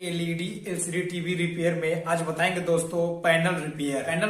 LED LCD TV repair में आज बताएंगे दोस्तों पैनल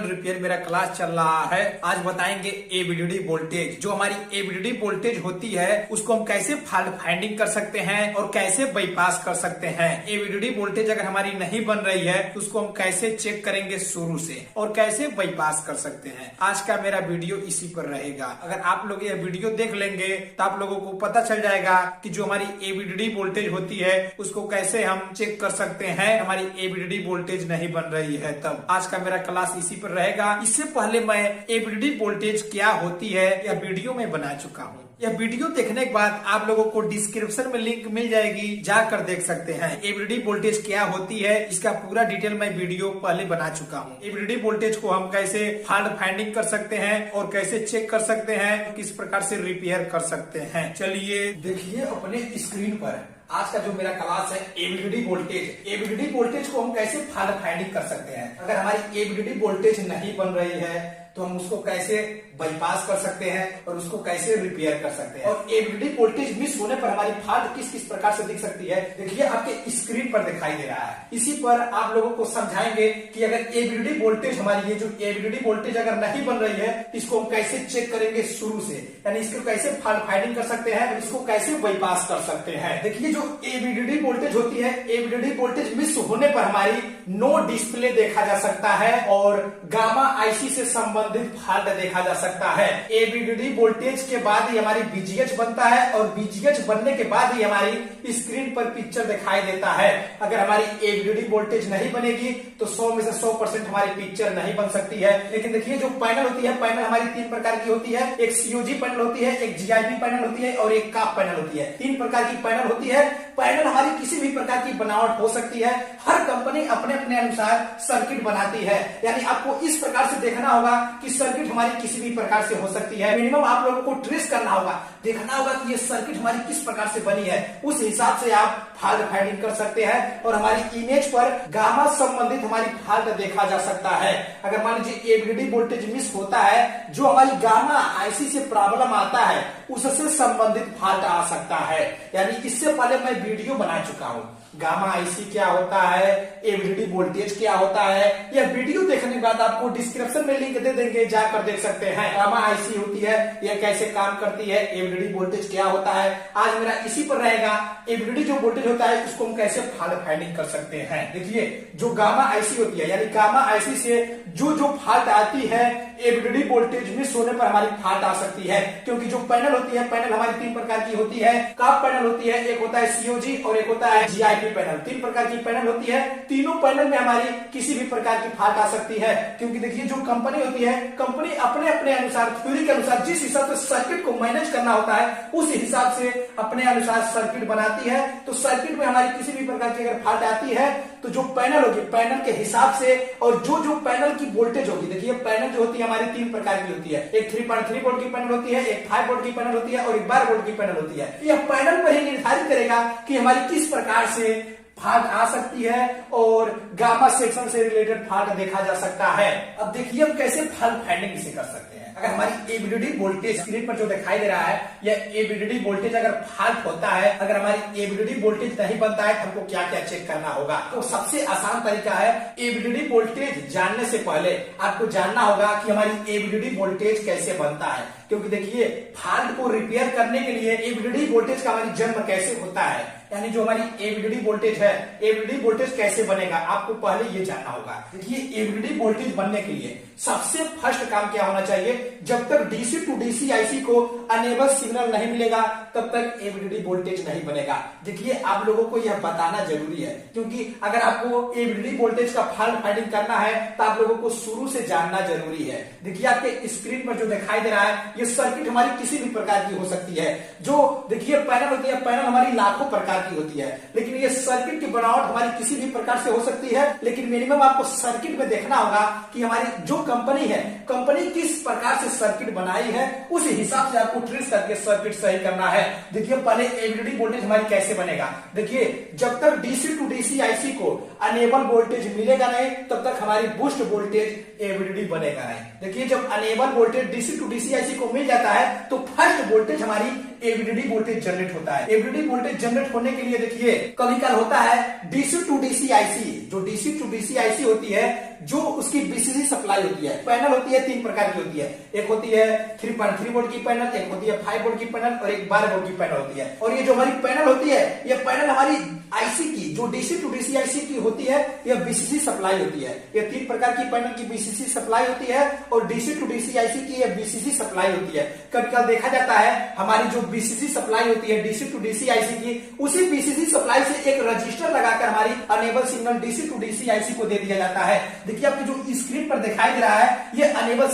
रिपेयर मेरा क्लास चल रहा है। आज बताएंगे एवीडीडी वोल्टेज। जो हमारी एवीडीडी वोल्टेज होती है उसको हम कैसे फॉल्ट फाइंडिंग कर सकते हैं और कैसे बाईपास कर सकते हैं। एवीडीडी वोल्टेज अगर हमारी नहीं बन रही है तो उसको हम कैसे चेक करेंगे शुरू से और कैसे बाईपास कर सकते हैं। आज का मेरा वीडियो इसी पर रहेगा। अगर आप लोग यह वीडियो देख लेंगे तो आप लोगों को पता चल जाएगा कि जो हमारी एवीडीडी वोल्टेज होती है उसको कैसे हम चेक कर सकते हैं। हमारी एवीडीडी वोल्टेज नहीं बन रही है तब आज का मेरा क्लास इसी पर रहेगा। इससे पहले मैं एवीडीडी वोल्टेज क्या होती है यह वीडियो में बना चुका हूँ। यह वीडियो देखने के बाद आप लोगों को डिस्क्रिप्शन में लिंक मिल जाएगी, जाकर देख सकते हैं। एवीडीडी वोल्टेज क्या होती है इसका पूरा डिटेल मैं वीडियो पहले बना चुका हूँ। एवीडीडी वोल्टेज को हम कैसे फॉल्ट फाइंडिंग कर सकते हैं और कैसे चेक कर सकते हैं, किस प्रकार से रिपेयर कर सकते हैं। चलिए देखिए अपने स्क्रीन पर आज का जो मेरा क्लास है एवीडीडी वोल्टेज। एवीडीडी वोल्टेज को हम कैसे फॉल्ट फाइंडिंग कर सकते हैं। अगर हमारी एवीडीडी वोल्टेज नहीं बन रही है तो हम उसको कैसे बाईपास कर सकते हैं और उसको कैसे रिपेयर कर सकते हैं। और एवीडीडी वोल्टेज मिस होने पर हमारी फॉल्ट किस किस प्रकार से दिख सकती है देखिए आपके स्क्रीन पर दिखाई दे रहा है। इसी पर आप लोगों को समझाएंगे कि अगर एवीडीडी वोल्टेज हमारी ये जो एवीडीडी वोल्टेज अगर नहीं बन रही है इसको हम कैसे चेक करेंगे शुरू से, यानी इसको कैसे फॉल्ट फाइंडिंग कर सकते हैं और इसको कैसे बाईपास कर सकते हैं। देखिए जो एवीडीडी वोल्टेज होती है, एवीडीडी वोल्टेज मिस होने पर हमारी नो डिस्प्ले देखा जा सकता है और गामा आईसी से संबंधित फॉल्ट देखा जा सकता है। एवीडीडी वोल्टेज के बाद ही हमारी बीजीएच बनता है और बीजीएच बनने के बाद ही हमारी स्क्रीन पर पिक्चर दिखाई देता है। अगर हमारी एवीडीडी वोल्टेज नहीं बनेगी तो 100 में से 100% हमारी पिक्चर नहीं बन सकती है। लेकिन देखिए जो पैनल होती है, पैनल हमारी तीन प्रकार की होती है। एक सीओजी पैनल होती है, एक जीआईपी पैनल होती है और एक काप पैनल होती है। तीन प्रकार की पैनल होती है। पैनल हमारी किसी भी प्रकार की बनावट हो सकती है। हर कंपनी अपने अपने अनुसार सर्किट बनाती है, यानी आपको इस प्रकार से देखना होगा कि सर्किट हमारी किसी भी प्रकार से हो सकती है। मिनिमम आप लोगों को ट्रेस करना होगा, देखना होगा कि ये सर्किट हमारी किस प्रकार से बनी है। उस हिसाब से आप फॉल्ट फाइंडिंग कर सकते हैं और हमारी इमेज पर गामा संबंधित हमारी फॉल्ट देखा जा सकता है। अगर मान लीजिए एवीडीडी वोल्टेज मिस होता है, जो हमारी गामा आईसी से प्रॉब्लम आता है उससे संबंधित फॉल्ट आ सकता है। यानी इससे पहले मैं वीडियो बना चुका हूं गामा आईसी क्या होता है, एवीडीडी वोल्टेज क्या होता है। यह वीडियो देखने के बाद आपको डिस्क्रिप्शन में लिंक दे देंगे, जाकर देख सकते हैं। गामा आईसी होती है, यह कैसे काम करती है, एवीडीडी वोल्टेज क्या होता है। आज मेरा इसी पर रहेगा। एवीडीडी जो वोल्टेज होता है उसको हम कैसे फॉल्ट फाइंडिंग कर सकते हैं। देखिए जो गामा आईसी होती है, यानी गामा आईसी से जो फॉल्ट आती है, एवीडीडी वोल्टेज मिस होने पर हमारी फॉल्ट आ सकती है। क्योंकि जो पैनल होती है, पैनल हमारी तीन प्रकार की होती है। काप पैनल होती है, एक होता है सीओजी और एक होता है जीआईपी पैनल। तीन प्रकार की पैनल होती है। तीनों पैनल में हमारी किसी भी प्रकार की फॉल्ट आ सकती है। क्योंकि देखिए जो कंपनी होती है, कंपनी अपने अपने अनुसार, थ्योरी के अनुसार जिस हिसाब से सर्किट को मैनेज करना होता है उस हिसाब से अपने अनुसार सर्किट बनाती है। तो सर्किट में हमारी किसी भी प्रकार की अगर फॉल्ट आती है तो जो पैनल होगी, पैनल के हिसाब से और जो पैनल की वोल्टेज होगी, देखिए पैनल जो होती है हमारी तीन प्रकार की होती है। एक 3.3 वोल्ट की पैनल होती है, एक 5 वोल्ट की पैनल होती है और एक 12 वोल्ट की पैनल होती है। यह पैनल पर ही निर्धारित करेगा कि हमारी किस प्रकार से फॉल्ट आ सकती है और गामा सेक्शन से रिलेटेड फॉल्ट देखा जा सकता है। अब देखिए हम कैसे फॉल्ट फाइंडिंग इसे कर सकते हैं। अगर हमारी एवीडीडी वोल्टेज स्क्रीन पर जो दिखाई दे रहा है, यह एवीडीडी वोल्टेज अगर फॉल्ट होता है, अगर हमारी एवीडीडी वोल्टेज नहीं बनता है तो हमको क्या क्या चेक करना होगा। तो सबसे आसान तरीका है, एवीडीडी वोल्टेज जानने से पहले आपको जानना होगा कि हमारी एवीडीडी वोल्टेज कैसे बनता है। क्योंकि देखिए फॉल्ट को रिपेयर करने के लिए एवीडीडी वोल्टेज का हमारी जन्म कैसे होता है, यानी जो हमारी एवीडीडी वोल्टेज है, एवीडीडी वोल्टेज कैसे बनेगा आपको पहले ये जानना होगा। देखिए एवीडीडी वोल्टेज बनने के लिए सबसे फर्स्ट काम क्या होना चाहिए, जब तक डीसी टू डीसी आईसी को अनेबल सिग्नल नहीं मिलेगा तब तक एवीडीडी वोल्टेज नहीं बनेगा। देखिए आप लोगों को यह बताना जरूरी है, क्योंकि अगर आपको एवीडीडी वोल्टेज का फॉल्ट फाइंडिंग करना है तो आप लोगों को शुरू से जानना जरूरी है। देखिए आपके स्क्रीन पर जो दिखाई दे रहा है, ये सर्किट हमारी किसी भी प्रकार की हो सकती है। जो देखिए पैनल होती है, पैनल हमारी लाखों प्रकार की होती है, लेकिन ये सर्किट की बनावट हमारी किसी भी प्रकार से हो सकती है। लेकिन मिनिमम आपको सर्किट में देखना होगा कि हमारी जो कंपनी है, कंपनी किस प्रकार से सर्किट बनाई है, उस हिसाब से आपको ट्रेस करके सर्किट सही करना है। देखिए पहले एवीडीडी वोल्टेज हमारी कैसे बनेगा। देखिए जब तक डीसी टू डीसी आईसी को अनेबल वोल्टेज मिलेगा नहीं तब तक हमारी बूस्ट वोल्टेज एवीडीडी बनेगा नहीं। देखिए जब enable voltage DC to DC IC को मिल जाता है तो फर्स्ट वोल्टेज हमारी एवीडीडी वोल्टेज जनरेट होता है। एवीडीडी वोल्टेज जनरेट होने जोड़ने के लिए देखिए कभी कल होता है डीसी टू डीसी आईसी। जो डीसी टू डीसी आईसी होती है, जो उसकी बीसीसी सप्लाई होती है, पैनल होती है 3 प्रकार की होती है। एक होती है 3.3 वोल्ट की पैनल, एक होती है 5 वोल्ट की पैनल और एक 12 वोल्ट की पैनल होती है। और ये जो हमारी पैनल होती है, ये पैनल हमारी आईसी की, जो डीसी टू डीसी आईसी की होती है, यह बीसीसी सप्लाई होती है। ये 3 प्रकार की पैनल की बीसीसी सप्लाई होती है और डीसी टू डीसी आईसी की यह बीसीसी सप्लाई होती है। कभी कल देखा जाता है हमारी जो बीसीसी सप्लाई होती है डीसी टू डीसी आईसी की, उसी बीसीसी सप्लाई से एक रजिस्टर लगाकर हमारी enable signal DC to DC IC को दे दिया जाता है। देखिए आपकी जो स्क्रीन पर दिखाई दे रहा है, ये अनेबल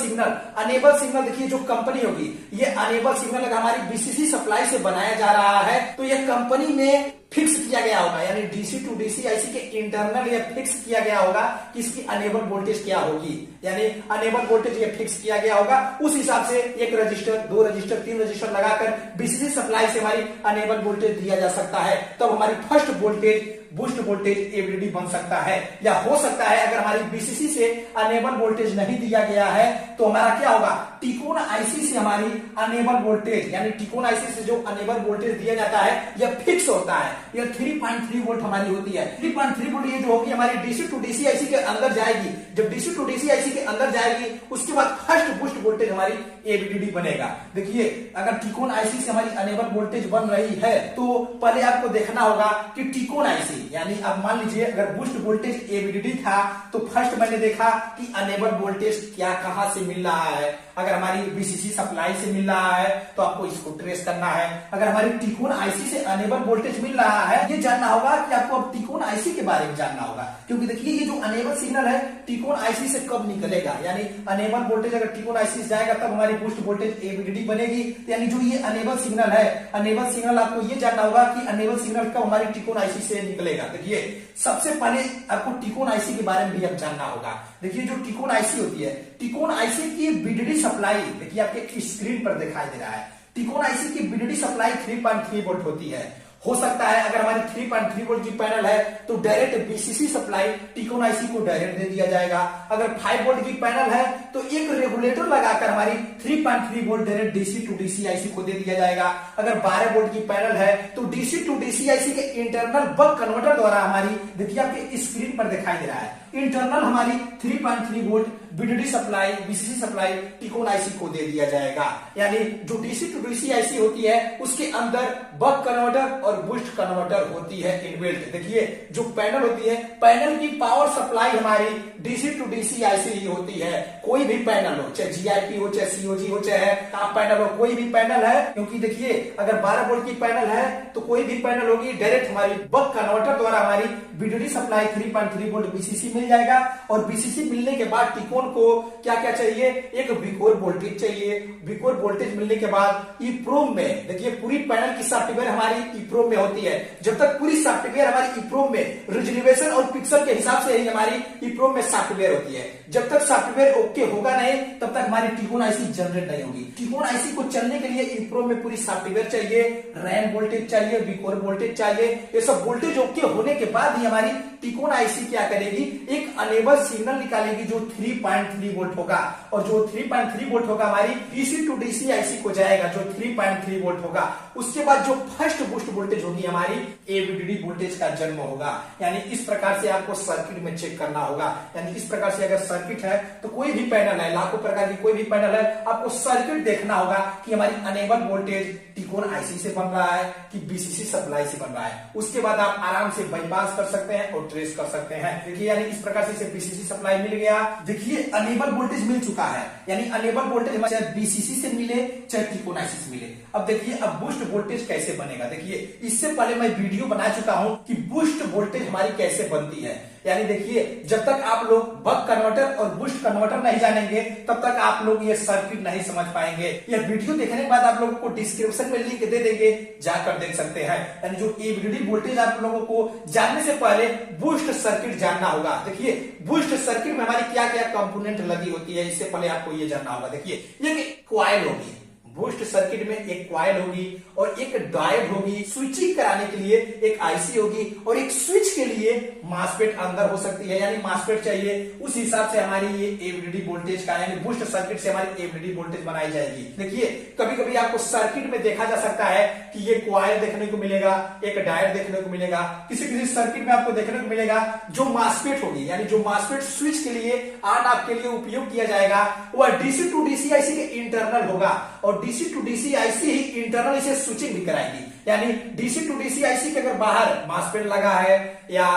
सिग्नल देखिए जो कंपनी होगी, ये अनेबल सिग्नल अगर हमारी बीसीसी सप्लाई से बनाया जा रहा है तो यह कंपनी में फिक्स किया गया होगा, यानी डीसी टू डीसी आईसी के इंटरनल ये फिक्स किया गया होगा कि इसकी अनेबल वोल्टेज क्या होगी, यानी अनेबल वोल्टेज ये फिक्स किया गया होगा। उस हिसाब से एक रजिस्टर, 2 रजिस्टर, 3 रजिस्टर लगाकर बीसीसी सप्लाई से हमारी अनेबल वोल्टेज दिया जा सकता है। तब हमारी first voltage boost voltage AVDD बन सकता है। या हो सकता है अगर हमारी बीसीसी से अनेबल वोल्टेज नहीं दिया गया है तो हमारा क्या होगा, टिकोन आईसी से हमारी अनेबल वोल्टेज, यानी टिकोन आईसी से जो अनेबल वोल्टेज दिया जाता है यह फिक्स होता है। यह 3.3 वोल्ट हमारी होती है। 3.3 वोल्ट ये जो होगी हमारी डीसी टू डीसी आईसी के अंदर जाएगी। जब डीसी टू डीसी आईसी के अंदर जाएगी उसके बाद फर्स्ट बूस्ट वोल्टेज हमारी एवीडीडी बनेगा। देखिए अगर टिकोन आईसी से हमारी अनेबल वोल्टेज बन रही है तो पहले आपको देखना होगा कि टिकोन आईसी, यानी अब मान लीजिए अगर बूस्ट वोल्टेज एवीडीडी था तो फर्स्ट मैंने देखा कि अनेबल वोल्टेज क्या कहां से मिल रहा है। अगर हमारी बीसीसी सप्लाई से मिल रहा है तो आपको इसको ट्रेस करना है। अगर हमारी टिकोन आईसी से अनेबल वोल्टेज मिल रहा है, ये जानना होगा कि आपको अब टिकोन आईसी के बारे में जानना होगा, क्योंकि देखिए ये जो अनेबल सिग्नल है टिकोन आईसी से कब निकलेगा, यानी अनेबल वोल्टेज अगर टिकोन आईसी से जाएगा तब हमारी बूस्ट वोल्टेज एवीडीडी बनेगी। यानी जो ये अनेबल सिग्नल है, अनेबल सिग्नल आपको ये जानना होगा कि अनेबल सिग्नल कब हमारी टिकोन आईसी से निकलेगा। देखिए सबसे पहले आपको टिकोन आईसी के बारे में भी अब जानना होगा। देखिए जो टिकोन आईसी होती है, टिकोन आईसी की बीडीडी सप्लाई देखिए आपके स्क्रीन पर दिखाई दे रहा है। टिकोन आईसी की बीडीडी सप्लाई 3.3 वोल्ट होती है। हो सकता है अगर हमारी 3.3 वोल्ट की पैनल है तो डायरेक्ट बीसीसी सप्लाई टिकोन आईसी को डायरेक्ट दे दिया जाएगा। अगर 5 वोल्ट की पैनल है तो एक रेगुलेटर लगाकर हमारी 3.3 volt direct DC to DC IC को दे दिया जाएगा। अगर 12 वोल्ट की पैनल है तो डीसी टू डीसी आईसी के इंटरनल बक कन्वर्टर द्वारा हमारी, देखिए आपके स्क्रीन पर दिखाई दे रहा है, इंटरनल हमारी 3.3 volt VDD supply, VCC supply टिकोन आईसी को दे दिया जाएगा। यानी जो डीसी टू डीसी आईसी होती है उसके अंदर बक कन्वर्टर और बूस्ट कन्वर्टर होती है इनबिल्ट। देखिए जो पैनल होती है, पैनल की पावर सप्लाई हमारी डीसी टू डीसी आईसी ही होती है। कोई भी पैनल हो, चाहे जीआईपी हो, चाहे सीओजी हो, चाहे टॉप पैनल हो, कोई भी पैनल है, क्योंकि देखिए अगर 12 वोल्ट की पैनल है तो कोई भी पैनल होगी डायरेक्ट हमारी बक कन्वर्टर द्वारा हमारी बीडीडी सप्लाई 3.3 वोल्ट बीसीसी मिल जाएगा। और बीसीसी मिलने के बाद टिकोन को क्या क्या चाहिए, एक विकोर वोल्टेज चाहिए। विकोर वोल्टेज मिलने के बाद ईप्रोम में, देखिए पूरी पैनल की सॉफ्टवेयर हमारी ईप्रोम में होती है। जब तक पूरी सॉफ्टवेयर हमारी ईप्रोम में रिजोल्यूशन और पिक्सल के हिसाब से ही हमारी ईप्रोम में सॉफ्टवेयर होती है, जब तक सॉफ्टवेयर ओके होगा नहीं तब तक हमारी टिकोन आईसी जनरेट नहीं होगी। टिकोन आईसी को चलने के लिए ईप्रोम में पूरी सॉफ्टवेयर चाहिए, रैम वोल्टेज चाहिए, विकोर वोल्टेज चाहिए। ये सब वोल्टेज ओके होने के बाद ही हमारी टिकोन आईसी क्या करेगी, एक अनेबल सिग्नल निकालेगी जो 3.3 वोल्ट होगा। और जो 3.3 वोल्ट होगा हमारी डीसी टू डीसी आईसी को जाएगा जो 3.3 वोल्ट होगा। उसके बाद जो फर्स्ट बूस्ट वोल्टेज होगी हमारी एवीडीडी वोल्टेज का जन्म होगा। यानी इस प्रकार से आपको सर्किट में चेक करना होगा। यानी इस प्रकार से अगर सर्किट है तो कोई भी पैनल है, लाखों प्रकार की कोई भी पैनल है, आपको सर्किट देखना होगा कि हमारी अनेबल वोल्टेज टिकोन आईसी से बन रहा है कि बीसीसी सप्लाई से बन रहा है। उसके बाद आप आराम से बाईपास कर सकते हैं और ट्रेस कर सकते हैं। देखिए यानी इस प्रकार से इसे बीसीसी सप्लाई मिल गया। देखिए अनेबल वोल्टेज मिल चुका है, यानी अनेबल वोल्टेज चाहे बीसीसी से मिले चाहे टिकोन आईसी से मिले। अब देखिए अब बूस्ट वोल्टेज कैसे बनेगा। देखिए इससे पहले मैं वीडियो बना चुका हूं कि बूस्ट वोल्टेज हमारी कैसे बनती है। यानी देखिए जब तक आप लोग बक कन्वर्टर और बूस्ट कन्वर्टर नहीं जानेंगे तब तक आप लोग ये सर्किट नहीं समझ पाएंगे। यह वीडियो देखने के बाद आप लोगों को डिस्क्रिप्शन में लिंक दे देंगे, जाकर देख सकते हैं। यानी जो एवीडीडी वोल्टेज आप लोगों को जानने से पहले बूस्ट सर्किट जानना होगा। देखिए बूस्ट सर्किट में हमारी क्या क्या कंपोनेंट लगी होती है, इससे पहले आपको ये जानना होगा। देखिए ये कॉइल होगी, बूस्ट सर्किट में एक कॉइल होगी और एक डायोड होगी, स्विचिंग कराने के लिए एक आईसी होगी और एक स्विच के लिए मासफेट अंदर हो सकती है, यानी मासफेट चाहिए। उस हिसाब से हमारी ये एवीडीडी वोल्टेज का यानी बूस्ट सर्किट से हमारी एवीडीडी वोल्टेज बनाई जाएगी। देखिए कभी कभी आपको सर्किट में देखा जा सकता है कि ये कॉइल देखने को मिलेगा, एक डायोड देखने को मिलेगा, किसी किसी सर्किट में आपको देखने को मिलेगा जो मासफेट होगी, यानी जो मासफेट स्विच के लिए ऑन ऑफ के लिए उपयोग किया जाएगा वह डीसी टू डीसी आईसी के इंटरनल होगा और डीसी टू डीसी आईसी ही इंटरनल इसे स्विचिंग भी कराएगी। यानी डीसी टू डीसी आईसी के अगर बाहर मासफेट लगा है या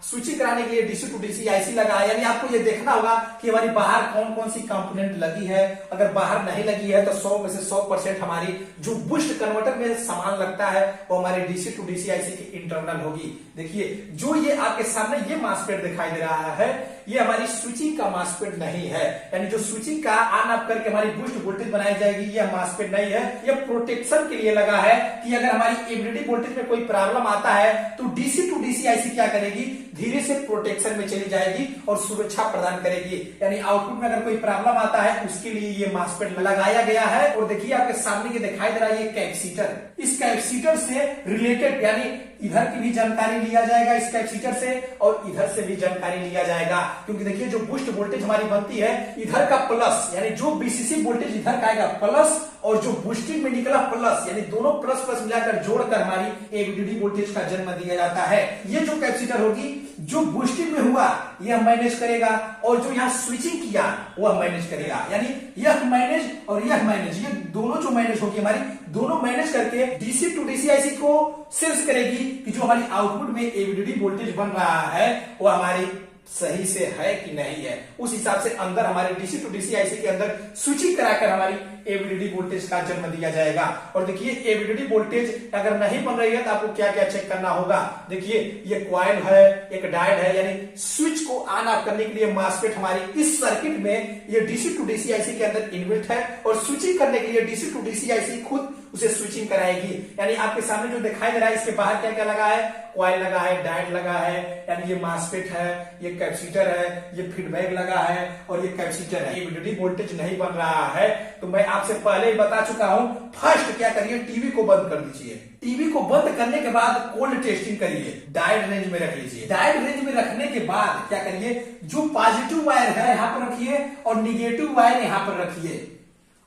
स्विचिंग कराने के लिए डीसी टू डीसी आईसी लगा है, यानी आपको ये देखना होगा कि हमारी बाहर कौन कौन सी कंपोनेंट लगी है। अगर बाहर नहीं लगी है तो 100 में से 100% हमारी जो बूस्ट कन्वर्टर में सामान लगता है वो हमारी डीसी टू डीसी आईसी की इंटरनल होगी। देखिए जो ये आपके सामने ये मासफेट दिखाई दे रहा है ये हमारी स्विचिंग का मासफेट नहीं है, यानी जो स्विचिंग का ऑन ऑफ करके हमारी बूस्ट वोल्टेज बनाई जाएगी ये मासफेट नहीं है। ये प्रोटेक्शन के लिए लगा है कि अगर हमारी एवीडीडी वोल्टेज में कोई प्रॉब्लम आता है तो डीसी टू डीसी आईसी क्या करेगी, धीरे से प्रोटेक्शन में चली जाएगी और सुरक्षा प्रदान करेगी। यानी आउटपुट में अगर कोई प्रॉब्लम आता है उसके लिए ये मासफेट लगाया गया है। और देखिए आपके सामने ये दिखाई दे रहा है ये कैपेसिटर, इस कैपेसिटर से रिलेटेड यानी इधर की भी जानकारी लिया जाएगा इस कैपेसिटर से और इधर से भी जानकारी लिया जाएगा, क्योंकि देखिए जो बूस्ट वोल्टेज हमारी बनती है इधर का प्लस यानी जो बीसीसी वोल्टेज इधर का आएगा प्लस और जो बूस्टिंग में निकला प्लस यानी दोनों प्लस प्लस मिलाकर जोड़कर हमारी एवीडीडी वोल्टेज का जन्म दिया जाता है। ये जो कैपेसिटर होगी जो बूस्टिंग में हुआ यह मैनेज करेगा और जो यहाँ स्विचिंग किया वह मैनेज करेगा, यानी यह मैनेज और यह मैनेज ये दोनों जो मैनेज होगी हमारी दोनों मैनेज करके डीसी टू डीसी आईसी को सेंस करेगी कि जो हमारी आउटपुट में एवीडीडी वोल्टेज बन रहा है वो हमारी सही से है कि नहीं है। उस हिसाब से अंदर हमारे डीसी टू डीसी आईसी के अंदर स्विचिंग कराकर हमारी एवीडीडी वोल्टेज का जन्म दिया जाएगा। और देखिए एवीडीडी वोल्टेज अगर नहीं बन रही है तो आपको क्या क्या चेक करना होगा। देखिए ये कॉइल है, एक डायोड है, यानी स्विच को ऑन ऑफ करने के लिए मासफेट हमारी इस सर्किट में ये डीसी टू डीसी आईसी के अंदर इनबिल्ट है और स्विचिंग करने के लिए डीसी टू डीसी आईसी खुद उसे स्विचिंग कराएगी। यानी आपके सामने जो दिखाई दे रहा है इसके बाहर क्या क्या लगा है, कॉइल लगा है, डायोड लगा है, यानी ये मासफेट है, ये कैपेसिटर है, ये फीडबैक लगा है और ये कैपेसिटर है। एवीडीडी वोल्टेज नहीं बन रहा है तो मैं आपसे पहले ही बता चुका हूं, फर्स्ट क्या करिए टीवी को बंद कर दीजिए। टीवी को बंद करने के बाद कोल्ड टेस्टिंग करिए, डायोड रेंज में रख लीजिए। डायोड रेंज में रखने के बाद क्या करिए, जो पॉजिटिव वायर है यहाँ पर रखिए और निगेटिव वायर यहाँ पर रखिए।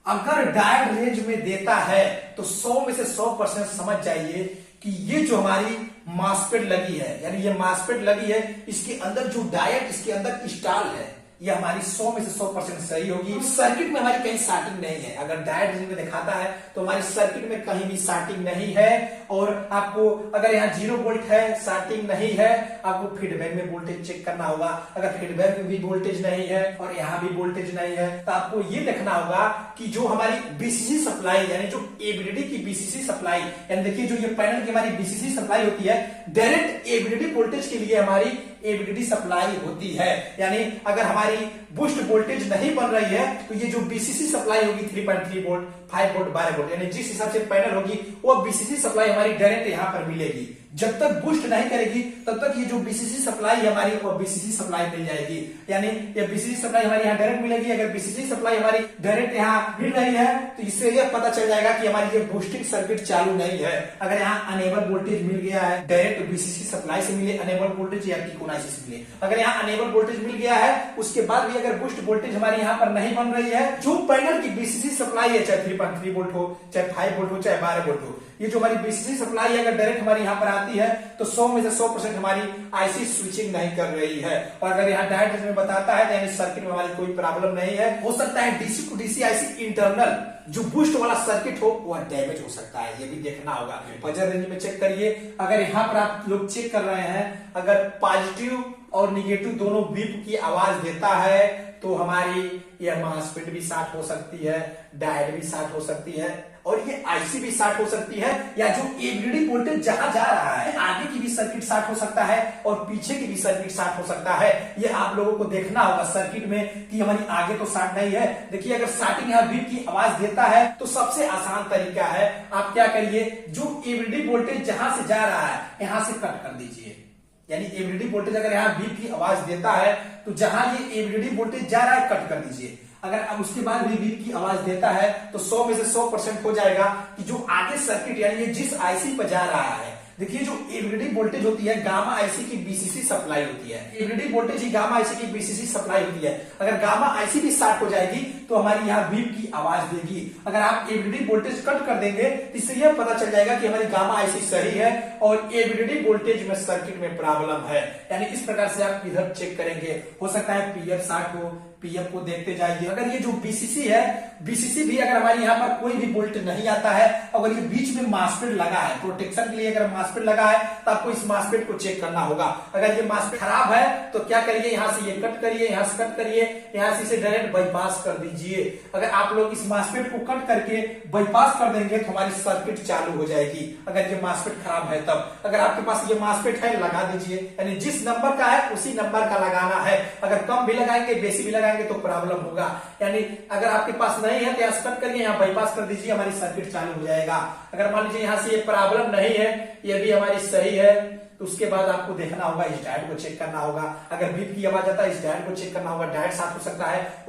अगर डायोड रेंज में देता है तो 100 में से 100% समझ जाइए कि ये जो हमारी मासफेट लगी है यानी ये मासफेट लगी है इसके अंदर जो डायोड इसके अंदर इंस्टॉल है ये हमारी 100 में से 100% सही होगी। सर्किट में हमारी कहीं शार्टिंग नहीं है, अगर डायोड रेंज में दिखाता है तो हमारी सर्किट में कहीं भी शार्टिंग नहीं है। और आपको अगर यहाँ 0 वोल्ट है, शार्टिंग नहीं है, आपको फीडबैक में वोल्टेज चेक करना होगा। अगर फीडबैक में भी वोल्टेज नहीं है और यहाँ भी वोल्टेज नहीं है तो आपको ये देखना होगा कि जो हमारी बीसीसी सप्लाई यानी जो एवीडीडी की बीसीसी सप्लाई यानी देखिए जो ये पैनल की हमारी बीसीसी सप्लाई होती है डायरेक्ट एवीडीडी वोल्टेज के लिए हमारी एवीडीडी सप्लाई होती है। यानी अगर हमारी बूस्ट वोल्टेज नहीं बन रही है तो ये जो बीसीसी सप्लाई होगी 3.3 वोल्ट, 5 वोल्ट, 12 वोल्ट यानी जिस हिसाब से पैनल होगी वो बीसीसी सप्लाई हमारी डायरेक्ट यहाँ पर मिलेगी। जब तक बूस्ट नहीं करेगी तब तक ये जो बीसीसी सप्लाई हमारी वो बीसीसी सप्लाई मिल जाएगी। यानी ये बीसीसी सप्लाई हमारी यहाँ डायरेक्ट मिलेगी। अगर बीसीसी सप्लाई हमारी डायरेक्ट यहाँ मिल रही है तो इससे यह पता चल जाएगा कि हमारी ये बूस्टिंग सर्किट चालू नहीं है। अगर यहाँ अनेबल वोल्टेज मिल गया है, डायरेक्ट बीसीसी सप्लाई से मिले अनेबल वोल्टेज या टिकोनाइसिस से मिले, अगर यहाँ अनेबल वोल्टेज मिल गया है उसके बाद भी अगर बूस्ट वोल्टेज हमारे यहाँ पर नहीं बन रही है, जो पैनल की बीसीसी सप्लाई है चाहे 3.3 वोल्ट हो, चाहे 5 वोल्ट हो, चाहे 12 वोल्ट हो, ये जो हमारी बीसीसी सप्लाई अगर डायरेक्ट हमारी यहाँ पर आती है तो 100 में से 100% हमारी आईसी स्विचिंग नहीं कर रही है। और अगर यहाँ डायोड में बताता है तो यानी सर्किट में हमारी कोई प्रॉब्लम नहीं है। हो सकता है DC to DC IC internal जो बूस्ट वाला सर्किट हो वह डैमेज हो सकता है, ये भी देखना होगा। फजर रेंज में चेक करिए। अगर यहाँ पर आप लोग चेक कर रहे हैं अगर पॉजिटिव और निगेटिव दोनों बीप की आवाज देता है तो हमारी यह मासफेट भी शॉर्ट हो सकती है, डायोड भी शॉर्ट हो सकती है और ये आईसी भी शॉर्ट हो सकती है, या जो एवीडीडी वोल्टेज जहां जा रहा है आगे की भी सर्किट शॉर्ट हो सकता है और पीछे की भी सर्किट शॉर्ट हो सकता है। ये आप लोगों को देखना होगा सर्किट में कि हमारी आगे तो शॉर्ट नहीं है। देखिए अगर स्टार्टिंग यहाँ बीप की आवाज देता है तो सबसे आसान तरीका है आप क्या करिए, जो एवीडीडी वोल्टेज जहां से जा रहा है यहां से कट कर दीजिए। यानी एवीडीडी वोल्टेज अगर यहाँ बीप की आवाज देता है तो जहां ये एवीडीडी वोल्टेज जा रहा है कट कर दीजिए। अगर अब उसके बाद भी बीप की आवाज देता है तो 100 में से 100% हो जाएगा कि जो आगे सर्किट यानी ये जिस आईसी पर जा रहा है, देखिए जो एवरीडे वोल्टेज होती है गामा आईसी की बीसीसी सप्लाई होती है, एवरीडे वोल्टेज ही गामा आईसी की बीसीसी सप्लाई होती है। अगर गामा आईसी भी शॉर्ट हो जाएगी तो हमारी यहाँ बीप की आवाज देगी। अगर आप एवरीडे वोल्टेज कट कर देंगे तो इससे यह पता चल जाएगा कि हमारी गामा आईसी सही है और एवरीडे वोल्टेज में सर्किट में प्रॉब्लम है। यानी इस प्रकार से आप इधर चेक करेंगे। हो सकता है पीएफ शॉर्ट हो, पीएफ को देखते जाइए। अगर ये जो बीसीसी है, बीसीसी भी अगर हमारे यहाँ पर कोई भी वोल्ट नहीं आता है, अगर ये बीच में मासफेट लगा है, प्रोटेक्शन के लिए अगर मासफेट लगा है तो आपको इस मासफेट को चेक करना होगा। अगर ये मासफेट खराब है तो क्या करिए, यहाँ से ये कट करिए, यहाँ से कट करिए, यहाँ से इसे डायरेक्ट बाईपास कर दीजिए। अगर आप लोग इस मासफेट को कट करके बाईपास कर देंगे तो हमारी सर्किट चालू हो जाएगी। अगर ये मासफेट खराब है तब, अगर आपके पास ये मासफेट है लगा दीजिए, यानी जिस नंबर का है उसी नंबर का लगाना है। अगर कम भी लगाएंगे बेसी भी लगाएंगे तो प्रॉब्लम होगा। यानी अगर आपके पास नहीं है तो यहाँ कट करिए, यहाँ बाईपास कर दीजिए, हमारी सर्किट चालू हो जाएगा। अगर मान लीजिए यहाँ से ये प्रॉब्लम नहीं है, ये भी हमारी सही है, तो उसके बाद आपको देखना होगा, इस डायोड को चेक करना होगा। अगर बीप की आवाज आता है इस डायोड को चेक करना होगा। डायोड शॉर्ट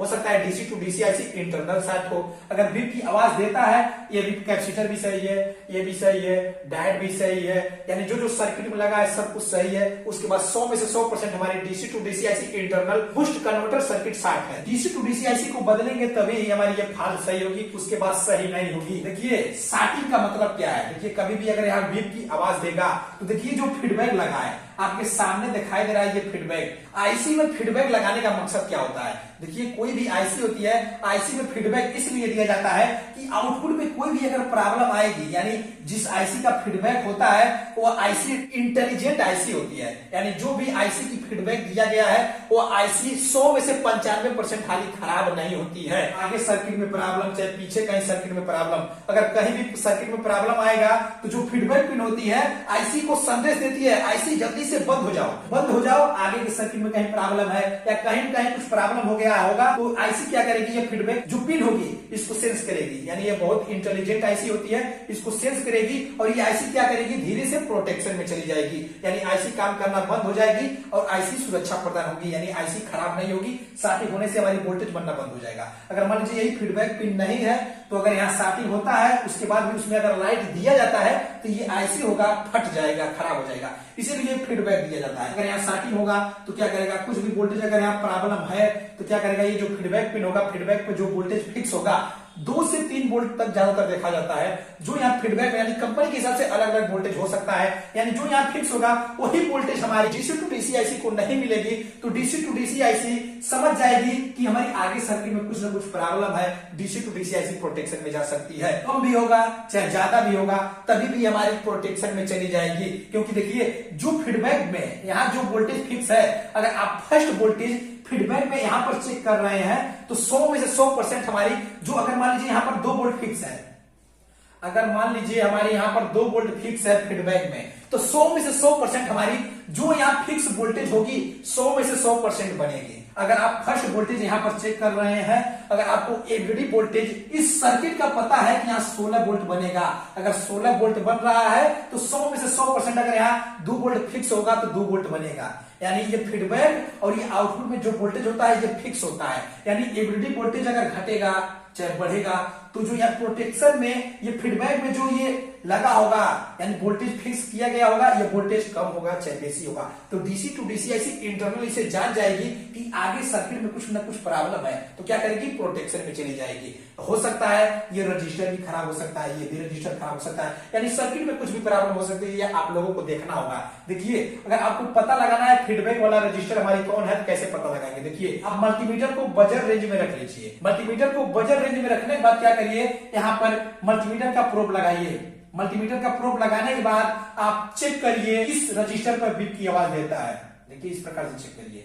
हो सकता है DC to DC IC internal short हो। अगर बीप की आवाज देता है, ये बीप कैपेसिटर भी सही है, ये भी सही है, डायोड भी सही है, यानी जो जो सर्किट में लगा है सब कुछ सही है। उसके बाद 100 में से 100% हमारी DC to DC IC internal boost converter circuit short है। डीसी टू डीसी आईसी को बदलेंगे तभी ही हमारी ये फॉल्ट सही होगी, उसके बाद सही नहीं होगी। देखिए शॉर्टिंग का मतलब क्या है, देखिए कभी भी अगर यहाँ बीप की आवाज देगा तो देखिए जो फीडबैक लगा है आपके सामने दिखाई दे रहा है, ये फीडबैक। आईसी में फीडबैक लगाने का मकसद क्या होता है, देखिए कोई भी आईसी होती है, आईसी में फीडबैक इसलिए दिया जाता है कि आउटपुट में कोई भी अगर प्रॉब्लम आएगी, यानी जिस आईसी का फीडबैक होता है वो आईसी इंटेलिजेंट आईसी होती है। यानी जो भी आईसी की फीडबैक दिया गया है वो आईसी 100 में से 95% खाली खराब नहीं होती है। आगे सर्किट में प्रॉब्लम चाहे पीछे कहीं सर्किट में प्रॉब्लम, अगर कहीं भी सर्किट में प्रॉब्लम आएगा तो जो फीडबैक पिन होती है आईसी को संदेश देती है, आईसी जल्दी से बंद हो जाओ, आगे के सर्किट में कहीं प्रॉब्लम है या कहीं कहीं कुछ प्रॉब्लम हो गया होगा तो आईसी क्या करेगी, ये फीडबैक जो पिन होगी इसको सेंस करेगी। यानी ये बहुत इंटेलिजेंट आईसी होती है, इसको सेंस करेगी और ये आईसी क्या करेगी, धीरे से प्रोटेक्शन में चली जाएगी। यानी आईसी काम करना बंद हो जाएगी और आईसी सुरक्षा प्रदान होगी, यानी आईसी खराब नहीं होगी। शॉर्टिंग होने से हमारी वोल्टेज बनना बंद हो जाएगा। अगर मान लीजिए यही फीडबैक पिन नहीं है तो अगर यहाँ शॉर्टिंग होता है उसके बाद भी उसमें अगर लाइट दिया जाता है तो ये आईसी होगा फट जाएगा, खराब हो जाएगा, इसीलिए फीडबैक दिया जाता है। अगर यहाँ शॉर्टिंग होगा तो क्या करेगा, कुछ भी वोल्टेज अगर यहाँ प्रॉब्लम है तो क्या करेगा, ये जो फीडबैक पिन होगा, फीडबैक पे जो वोल्टेज फिक्स होगा 2 से 3 वोल्ट तक ज्यादातर देखा जाता है। जो यहाँ फीडबैक यानी कंपनी के हिसाब से अलग अलग वोल्टेज हो सकता है, यानी जो यहाँ फिक्स होगा वही वोल्टेज हमारी डीसी टू डीसी आईसी को नहीं मिलेगी। तो डीसी टू डीसी आईसी समझ जाएगी कि हमारी आगे सर्किट में कुछ ना कुछ प्रॉब्लम है, DC to DC IC protection में जा सकती है। कम भी होगा चाहे ज्यादा भी होगा तभी भी हमारी प्रोटेक्शन में चली जाएगी। क्योंकि देखिए जो फीडबैक में यहाँ जो वोल्टेज फिक्स है, अगर आप फर्स्ट वोल्टेज फीडबैक में यहां पर चेक कर रहे हैं तो 100 में से 100% हमारी जो, अगर मान लीजिए यहां पर 2 वोल्ट फिक्स है, अगर मान लीजिए हमारे यहां पर 2 वोल्ट फिक्स है फीडबैक में, तो 100 में से 100% हमारी जो यहाँ फिक्स वोल्टेज होगी 100 में से 100% बनेगी। अगर आप फर्स्ट वोल्टेज यहाँ पर चेक कर रहे हैं, अगर आपको एवरीडे वोल्टेज इस सर्किट का पता है कि यहाँ 16 वोल्ट बनेगा, अगर 16 वोल्ट बन रहा है तो 100 में से 100% अगर यहाँ 2 वोल्ट फिक्स होगा तो 2 वोल्ट बनेगा। यानी ये फीडबैक और ये आउटपुट में जो वोल्टेज होता है ये फिक्स होता है। यानी एवरीडे वोल्टेज अगर घटेगा चाहे बढ़ेगा तो जो यहाँ प्रोटेक्शन में ये फीडबैक में जो ये लगा होगा यानी वोल्टेज फिक्स किया गया होगा, ये वोल्टेज कम होगा चाहे बेसी होगा। तो DC to DC IC internal इसे जान जाएगी कि आगे सर्किट में कुछ ना कुछ प्रॉब्लम है, तो क्या करेगी, प्रोटेक्शन में चली जाएगी। हो सकता है ये रजिस्टर भी खराब हो सकता है, ये भी रजिस्टर खराब हो सकता है, यानी सर्किट में कुछ भी प्रॉब्लम हो सकती है, ये आप लोगों को देखना होगा। देखिए अगर आपको पता लगाना है फीडबैक वाला रजिस्टर हमारी कौन है तो कैसे पता लगाएंगे, देखिए आप मल्टीमीटर को बजर रेंज में रख लीजिए। मल्टीमीटर को बजर रेंज में रखने के बाद क्या करिए, यहाँ पर मल्टीमीटर का प्रोब लगाइए। मल्टीमीटर का प्रोब लगाने के बाद आप चेक करिए इस रजिस्टर पर बीप की आवाज देता है। देखिए इस प्रकार से चेक करिए।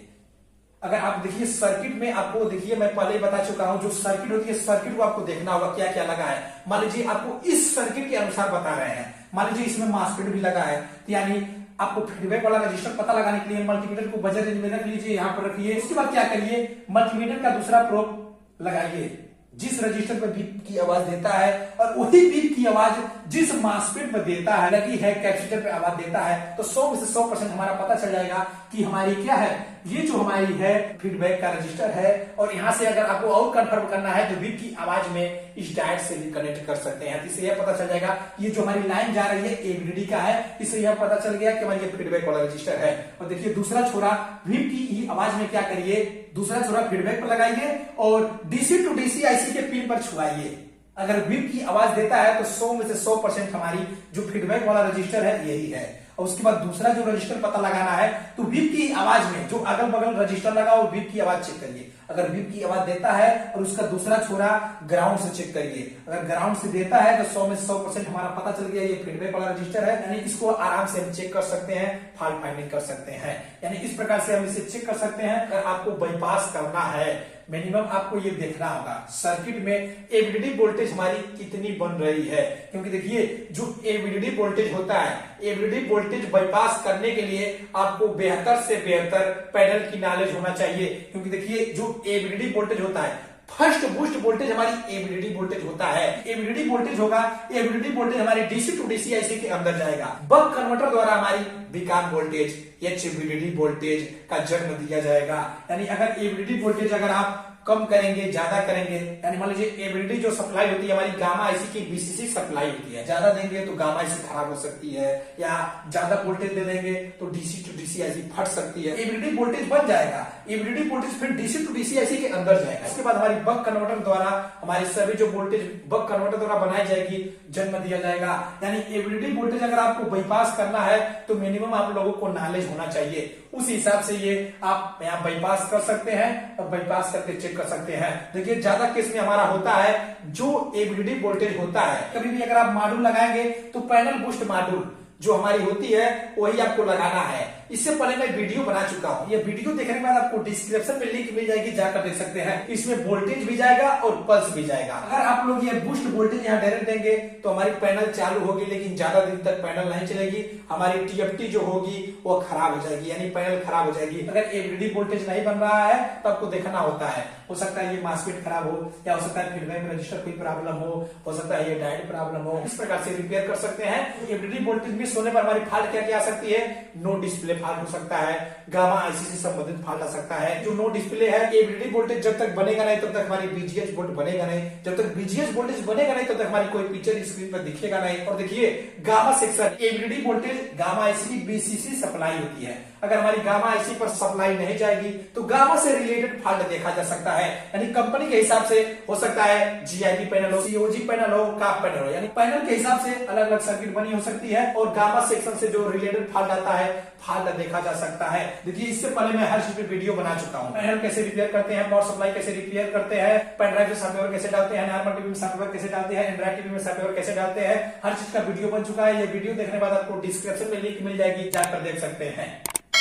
अगर आप देखिए सर्किट में आपको देखिए मैं पहले ही बता चुका हूं जो सर्किट होती है सर्किट को आपको देखना होगा क्या क्या लगा है। मान लीजिए आपको इस सर्किट के अनुसार बता रहे हैं, मान लीजिए इसमें मासफेट भी लगा है, तो यानी आपको फीडबैक वाला रजिस्टर पता लगाने के लिए मल्टीमीटर को बजर रेंज में रख लीजिए, यहाँ पर रखिए। उसके बाद क्या करिए, मल्टीमीटर का दूसरा प्रोब लगाइए जिस रजिस्टर पर बीप की आवाज देता है और वही बीप की आवाज जिस मासपेट में देता है लगी है कैपेसिटर पे आवाज देता है, तो 100 में से 100% हमारा पता चल जाएगा कि हमारी क्या है, ये जो हमारी है फीडबैक का रजिस्टर है। और यहाँ से अगर आपको और कंफर्म करना है तो विप की आवाज में इस डायोड से भी कनेक्ट कर सकते हैं। इससे यह पता चल जाएगा ये जो हमारी लाइन जा रही है एबीडीडी का है, इससे यह पता चल गया कि हमारी फीडबैक वाला रजिस्टर है। और देखिए दूसरा छोरा विप की आवाज में क्या करिए, दूसरा छोरा फीडबैक पर लगाइए और डीसी टू डीसी आईसी के पिन पर छुआइए। अगर विप की आवाज देता है तो 100 में से 100% हमारी जो फीडबैक वाला रजिस्टर है यही है। और उसके बाद दूसरा जो रजिस्टर पता लगाना है तो विप की आवाज में जो अगल बगल रजिस्टर लगा वो विप की आवाज चेक करिए। अगर विप की आवाज देता है और उसका दूसरा छोरा ग्राउंड से चेक करिए। अगर ग्राउंड से देता है तो 100 में से 100% हमारा पता चल गया ये फीडबैक वाला रजिस्टर है। यानी इसको आराम से हम चेक कर सकते हैं, फॉल्ट फाइंडिंग कर सकते हैं। यानी इस प्रकार से हम इसे चेक कर सकते हैं। अगर आपको बाईपास करना है, मिनिमम आपको ये देखना होगा सर्किट में एबीडीडी वोल्टेज हमारी कितनी बन रही है। क्योंकि देखिए जो एबीडीडी वोल्टेज होता है, एबीडीडी वोल्टेज बाईपास करने के लिए आपको बेहतर से बेहतर पैनल की नॉलेज होना चाहिए। क्योंकि देखिए जो एबीडीडी वोल्टेज होता है, फर्स्ट बूस्ट वोल्टेज हमारी एबीडीडी वोल्टेज होता है। एबीडीडी वोल्टेज होगा, एबीडीडी वोल्टेज हमारी डीसी टू डीसी आईसी के अंदर जाएगा। बक कन्वर्टर द्वारा हमारी बीकॉन वोल्टेज एचवीडीडी वोल्टेज का जन्म दिया जाएगा। यानी अगर एबीडीडी वोल्टेज अगर आप कम करेंगे, ज्यादा करेंगे, यानी मान लीजिए एबीडीडी जो सप्लाई होती है हमारी गामा आईसी की बीसीसी सप्लाई होती है, ज्यादा देंगे तो गामा आईसी खराब हो सकती है, या ज्यादा वोल्टेज दे देंगे तो डीसी टू डीसी आईसी फट सकती है। एबीडीडी वोल्टेज बन जाएगा, एबीडीडी वोल्टेज फिर डीसी टू डीसी आईसी के अंदर जाएगा। इसके बाद हमारी बक कन्वर्टर द्वारा हमारी सभी जो वोल्टेज बक कन्वर्टर द्वारा बनाई जाएगी, जन्म दिया जाएगा। यानी एबीडीडी वोल्टेज अगर आपको बाईपास करना है तो मिनिमम आप लोगों को नॉलेज होना चाहिए। उस हिसाब से ये आप यहाँ बाईपास कर सकते हैं और बाईपास करके चेक कर सकते हैं। देखिए ज्यादा केस में हमारा होता है जो एबीडीडी वोल्टेज होता है, कभी भी अगर आप मॉड्यूल लगाएंगे तो पैनल बूस्ट मॉड्यूल जो हमारी होती है वही आपको लगाना है। इससे पहले मैं वीडियो बना चुका हूं, ये वीडियो देखने के बाद आपको डिस्क्रिप्शन में लिंक मिल जाएगी, जाकर देख सकते हैं। इसमें वोल्टेज भी जाएगा और पल्स भी जाएगा। अगर आप लोग ये बूस्ट वोल्टेज यहाँ डायरेक्ट देंगे तो हमारी पैनल चालू होगी, लेकिन ज्यादा दिन तक पैनल नहीं चलेगी, हमारी टीएफटी जो होगी वो खराब हो जाएगी, यानी पैनल खराब हो जाएगी। अगर एबीडीडी वोल्टेज नहीं बन रहा है तो आपको देखना होता है, हो सकता है ये मासफेट खराब हो, या हो सकता है फीडबैक में रजिस्टर कोई प्रॉब्लम हो सकता है ये डायोड प्रॉब्लम हो। इस प्रकार से रिपेयर कर सकते हैं। एबीडीडी वोल्टेज मिस होने पर हमारी फॉल्ट क्या क्या आ सकती है, नो डिस्प्ले फॉल्ट हो सकता है, गामा आईसी से संबंधित फॉल्ट आ सकता है। जो नो डिस्प्ले है, एबीडीडी वोल्टेज जब तक बनेगा नहीं तब तक हमारी बीजीएच वोल्ट बनेगा नहीं, जब तक बीजीएच वोल्टेज बनेगा नहीं तब तक हमारी कोई पिक्चर स्क्रीन पर दिखेगा नहीं। और देखिए gamma section, AVDD voltage gamma IC की बीसीसी सप्लाई होती है। अगर हमारी गामा आईसी पर सप्लाई नहीं जाएगी तो गामा से रिलेटेड फॉल्ट देखा जा सकता है। यानी कंपनी के हिसाब से हो सकता है जीआईपी पैनल हो, सीओजी पैनल हो, काप पैनल हो, यानी पैनल के हिसाब से अलग अलग सर्किट बनी हो सकती है। और गामा सेक्शन से जो रिलेटेड फॉल्ट आता है, फॉल्ट देखा जा सकता है। देखिए इससे पहले मैं हर चीज पे वीडियो बना चुका हूँ। पैनल कैसे रिपेयर करते हैं, पावर सप्लाई कैसे रिपेयर करते हैं, पेन ड्राइव में सॉफ्टवेयर कैसे डालते हैं, नॉर्मल टीवी में सॉफ्टवेयर कैसे डालते हैं, एंड्रॉइड टीवी में सॉफ्टवेयर कैसे डालते हैं, हर चीज का वीडियो बन चुका है। ये वीडियो देखने के बाद आपको डिस्क्रिप्शन में लिंक मिल जाएगी, जाकर देख सकते हैं।